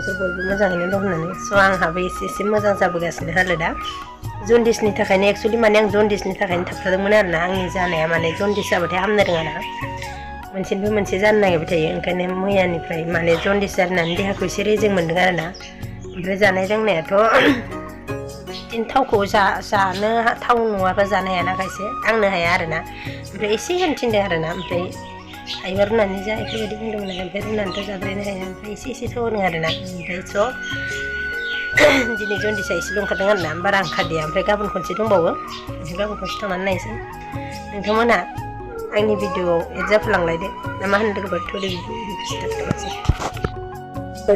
नोंसोर बयबो मोजाङैनो दं होननानै स' आंहाबो एसे मोजां जाबोगासिनो हालोदा जन्दिसनि थाखायनो एक्सुवेलि माने आं जन्दिसनि थाखायनो थाबथादोंमोन आरोना आंनि जानाया माने जन्दिस जाबाथाय हामनो रोङा ना मोनसेनिफ्राय मोनसे जानो नागिरबाय थायो ओंखायनो मैयानिफ्राय माने जन्दिस जानानै देहाखौ एसे रेजें मोन्दों आरोना ओमफ्राय जानाय लोंनायाथ' बिदिनो थावखौ जानो थाव नङाबा जानो हायाना खायसे आंनो हाया आरोना ओमफ्राय एसे होनो थिनदों आरोना ओमफ्राय हायोबा रुनानै जा बेफोरबायदि बुंदोंमोन आरो ओमफ्राय रुनानैथ' जाद्रायनो हाया ओमफ्राय एसे थाव होनो आरोना ओमफ्राय स' दिनै जन्दिसा एसेल' ओंखारदों आरोना बारा ओंखारदिया ओमफ्राय गाबोन खनसे दंबावो ओमफ्राय गाबोन खनसे थांनानै नायनोसै नोंथांमोनहा आंनि भिडिअ'आव एड जाफालांलायदो ना मा होनो लोगोफोर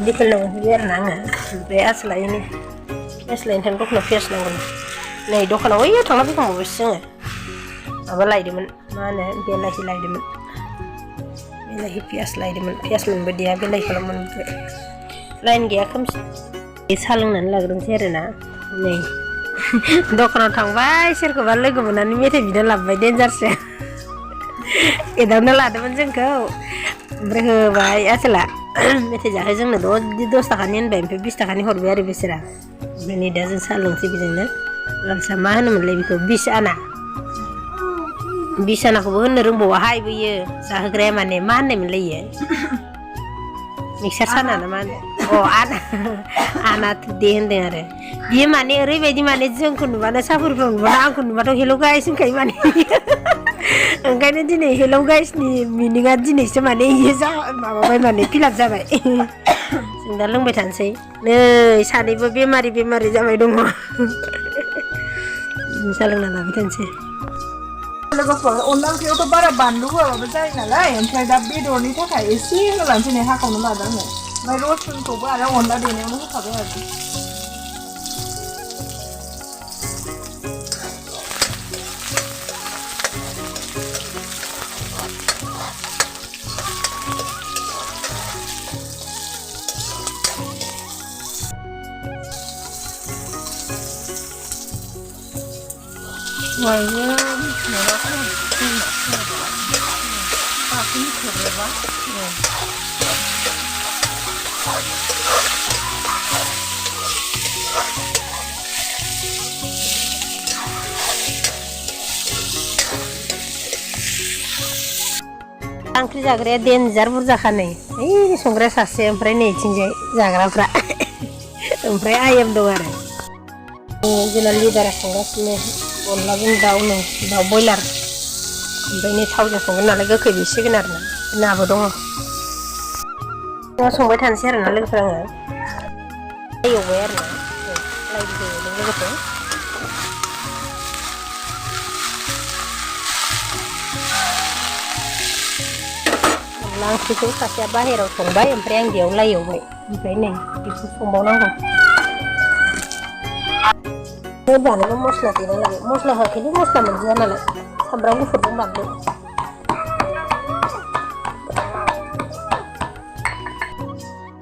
दिफोरनाव होयो आरोना आङो ओमफ्राय आसोलायनि पियास लायनो थांनो दखानाव पियास नांगौ नै दखानाव ओइयाव थांना फैखांबावबायसो जोङो माबा लायदोंमोन मा होनो बेलाहि लायदोंमोन बेलाहि पियास लायदोंमोन पियास मोनबोदिया बेलाहिखौल' मोनबोबाय लाइन गैया खोमसि साहा लोंनानै लाग्रोनोसै आरोना नै दखानाव थांबाय सोरखौबा लोगो मोननानै मेथाइ बिना लाबोबाय देन्जारसो एदावना लादोंमोन जोंखौ ओमफ्राय होबाय आसोला मेथाइ जाहो जोंनो 10 थाखानि होनबाय ओमफ्राय 20 थाखानि हरबाय आरो बिसोरा ओमफ्राय नै दा जों साहा लोंसै बेजोंनो लालसा मा होनोमोनलाय बेखौ 20 आना 20 आनाखौबो होननो रोंबावाहाय बैयो जाहोग्राया माने मा होननायमोनलाय इयो मिक्सार साना ना मा होनो आना दे होनदों आरो बियो माने ओरैबायदि माने जोंखौ नुबानो साफोरफ्राव नुबानो आंखौ नुबाथ' हेल' गाइस होनखायो माने ओंखायनो दिनै हेल' गाइसनि मिनिङा दिनैसो माने इयो माबाबाय माने फिलाप जाबाय जों दा लोंबाय थानोसै नै सानैबो बेमारि जाबाय दङ साहा लोंना लाबाय थानोसै लोगोफोर अनला ओंख्रियावथ' बारा बानलु होआबाबो जायो नालाय ओमफ्राय दा बेदरनि थाखाय एसे होलानोसै नै हाखावनो लादों आङो ओमफ्राय रसुनखौबो आरो अनला देनायावनो होखाबाय आरो ओंख्रि जाग्राया देन्जार बुरजाखा नै ओइ संग्राया सासे ओमफ्राय नैथिंजाय जाग्राफ्रा ओमफ्राय आइएम दं आरो जोंना लिडारा संगासिनो अनलाजों दाउ नै दाउ बयलार ओमफ्राय नै थावजों संगोन नालाय गोखै बिसिगोन आरोना नाबो दङ संबाय थानोसै आरोना लोगोफोर आङो एवबाय आरोना लाइ बिजौ एवदों लोगोफोर अनला ओंख्रिखौ सासेया बाहेरायाव संबाय ओमफ्राय आं बेयाव लाइ एवबाय ओमफ्राय नै बेखौ संबावनांगौ जानोबो मस्ला देना लाबाय मस्ला होआखैलै मस्ला मोनजाया नालाय सामब्राम गुफुरजों बानलु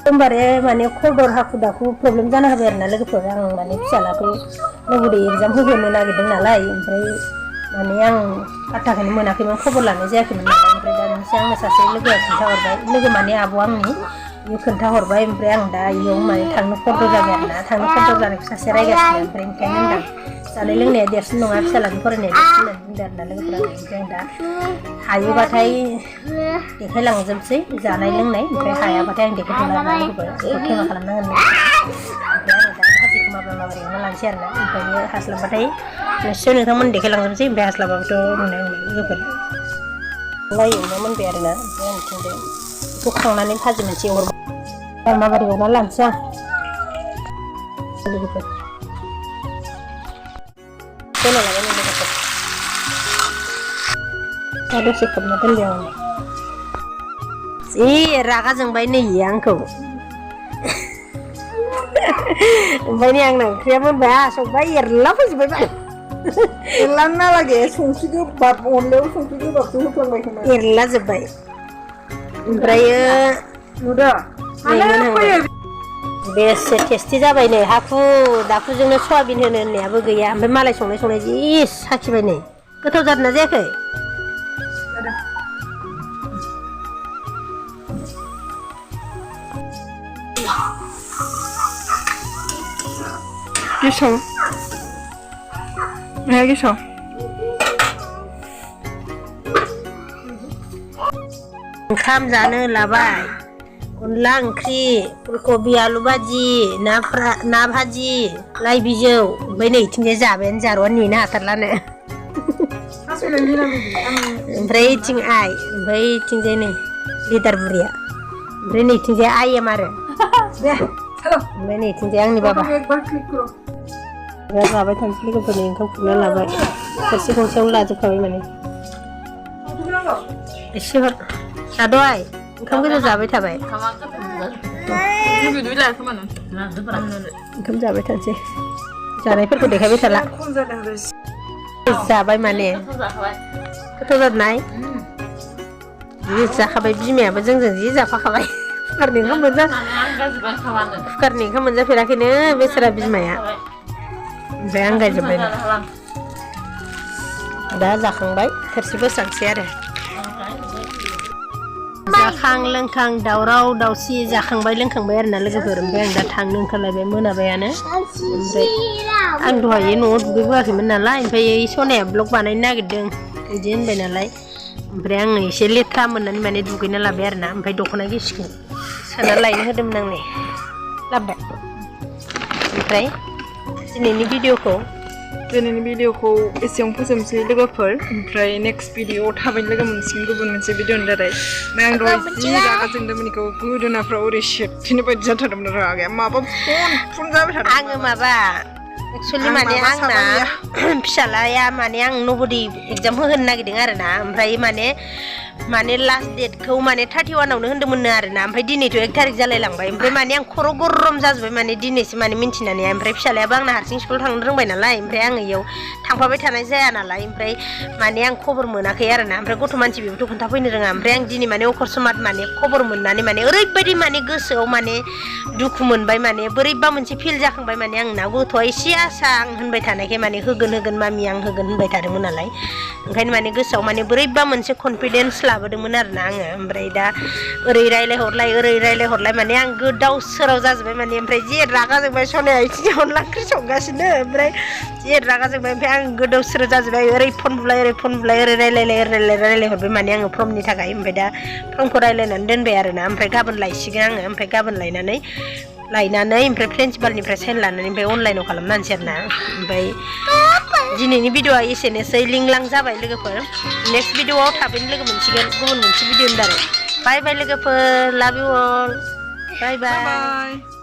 एकदमबारे माने खरदर हाखु दाखु प्रब्लेम जाना होबाय आरोना लोगोफोर आं माने फिसालाखौ नोगोदै एग्जाम होहोनो नागिरदों नालाय ओमफ्राय माने आं पात्ताखौनो मोनाखैमोन खबर लानाय जायाखैमोन नालाय ओमफ्राय दानिसो आंनो सासे लोगोआ खिन्थाहरबाय लोगो माने आब' आंनि बेयो खोन्थाहरबाय ओमफ्राय आं दा इयाव माने थांनो खरदर जाबाय आरोना थांनो खरदर जानायखौ सासे रायगासिनो ओमफ्राय ओंखायनो होनदां जानाय लोंनाया देरसिन नङा फिसालानि फरायनाया देरसिन होननानै बुंदों आरोना लोगोफोरा ओमफ्राय आं दा हायोबाथाय देखायलांजोबसै जानाय लोंनाय ओमफ्राय हायाबाथाय आं देखायथ'ला आरोना लोगोफोर बेखौ थेमा खालामनांगोन ओमफ्राय आङो दा भाजिखौ माबोरै एवना लानोसै आरोना ओमफ्राय हास्लाबाथाय निस्सय नोंथांमोन देखायलांजोबसै ओमफ्राय हास्लाबाबोथ' नुनाय नंला लोगोफोर लाइ एवना मोनबाय आरोना ओमफ्राय आं बिथिंजाय बेखौ खांनानै भाजि मोनसे एवहरबाय माबोरै एवना लानोसै आं लोगोफोर दोनना लाबाय नै लोगोफोर दा दसे खोबना दोनबाय आं जि रागा जोंबाय नै आंखौ ओमफ्राय नै आंना ओंख्रिया मोनबाय संबाय एरला फैजोब्बाय एरलानो नालागे संख्रि गोबाब अनलायाव संख्रि गोबाबसो होफ्लांबाय खोमा एरला जोब्बाय ओमफ्रायो नुदो बेसे टेस्टि जाबाय नै हाखु दाखुजोंनो सयाबिन होनो होननायाबो गैया ओमफ्राय मालाय संनाय जि साखिबाय नै गोथाव जादोंना जायाखै गेसाव माया गेसाव ओंखाम जानो लाबाय अनला ओंख्रि फुलकबि आलु भाजि ना भाजि लाइ बिजौ ओमफ्राय नै इथिंजाय जाबायानो जारौआ नेनो हाथारलानो ओमफ्राय इथिं आइ ओमफ्राय इथिंजाय नै लिदार बुरिया ओमफ्राय नै इथिंजाय आइ एम आरो ओमफ्राय नै इथिंजाय आंनि बाबा जाबाय थानोसै लोगोफोरनि ओंखाम खुरना लाबाय थोरसि गंसेयावनो लाजोबखाबाय माने एसे हर जाद'आइ ओंखाम गोजा जाबाय थाबाय ओंखाम जाबाय थानोसै जानायफोरखौ देखायबाय थाला जाबाय माने गोथाव जादोंनाय जि जाखाबाय बिमायाबो जोंजों जि जाफाखाबाय कुकारनि ओंखाम मोनजाफेराखैनो बेसेरा बिमाया ओमफ्राय आं गायजोब्बाय दा जाखांबाय थोरसि बोस्रांसै आरो जाखां लोंखां दावराव दावसि जाखांबाय लोंखांबाय आरोना लोगोफोर ओमफ्राय आं दा थांनो ओंखारलायबाय मोनाबायानो ओमफ्राय आं दहाय न'आव दुगैबोआखैमोन नालाय ओमफ्राय सनाया ब्लग बानायनो नागिरदों बिदि होनबाय नालाय ओमफ्राय आङो एसे लेथ्रा मोननानै माने दुगैना लाबाय आरोना ओमफ्राय दख'ना गिसिखौ सोना लायनो होदोंमोन आं नै लाबोबाय ओमफ्राय दिनैनि भिडिअखौ एसेयावनो फोजोबनोसै लोगोफोर ओमफ्राय नेक्स्ट भिडिअआव थाबैनो लोगो मोनसिगोन गुबुन मोनसे भिडिअनि दारै ओमफ्राय आं दहाय जि रागा जोंदोंमोन बेखौ गोदोनाफ्राव ओरै सेबफिनो बायदि जाथारदोंमोन रागाया माबा फन जाबाय थादों आङो माबा एक्सुवेलि माने आंना फिसालाया माने आं नबोदय एग्जाम होनो नागिरदों आरोना ओमफ्राय माने लास्ट डेटखौ माने 31आवनो होन्दोंमोननो आरोना ओमफ्राय दिनैथ' 1 थारिख जालायलांबाय ओमफ्राय माने आं खर' गरम जाजोब्बाय माने दिनैसो माने मिन्थिनानै ओमफ्राय फिसालायाबो आंना हारसिं स्कुल थांनो रोंबाय नालाय ओमफ्राय आङो इयाव थांफाबाय थानाय जाया नालाय ओमफ्राय माने आं खबर मोनाखै आरोना ओमफ्राय गथ' मानसि बेबोथ' खोन्थाफैनो रोङा ओमफ्राय आं दिनै माने अकस्मात माने खबर मोननानै माने ओरैबायदि माने गोसोआव माने दुखु मोनबाय माने बोरैबा मोनसे फिल जाखांबाय माने आंना गथ'आ एसे आसा आं होनबाय थानायखाय माने होगोन मामि आं होगोन होनबाय थादोंमोन नालाय ओंखायनो माने गोसोआव माने बोरैबा मोनसे कनफिडेन्स लाबोदोंमोन आरोना आङो ओमफ्राय दा ओरै रायलायहरलाय माने आं गोदाव सोराव जाजोब्बाय माने ओमफ्राय जे रागा जोंबाय सनाया इथिंजाय अनला ओंख्रि संगासिनो ओमफ्राय जे रागा जोंबाय ओमफ्राय आं गोदाव सोराव जाजोब्बाय ओरै फन बुलाय ओरै रायलायहरबाय माने आङो प्रमनि थाखाय ओमफ्राय दा प्रमखौ रायलायनानै दोनबाय आरोना ओमफ्राय गाबोन लायसिगोन आङो ओमफ्राय गाबोन लायनानै ओमफ्राय प्रिन्सिपालनिफ्राय साइन लानानै ओमफ्राय अनलाइनाव खालामना होनसै आरोना ओमफ्राय दिनैनि भिडिअआ एसेनोसै लिंलां जाबाय लोगोफोर नेक्स्ट भिडिअआव थाबैनो लोगो मोनसिगोन गुबुन मोनसे भिडिअनि दारै बाय बाय लोगोफोर लाभ इउ अल बाय बाय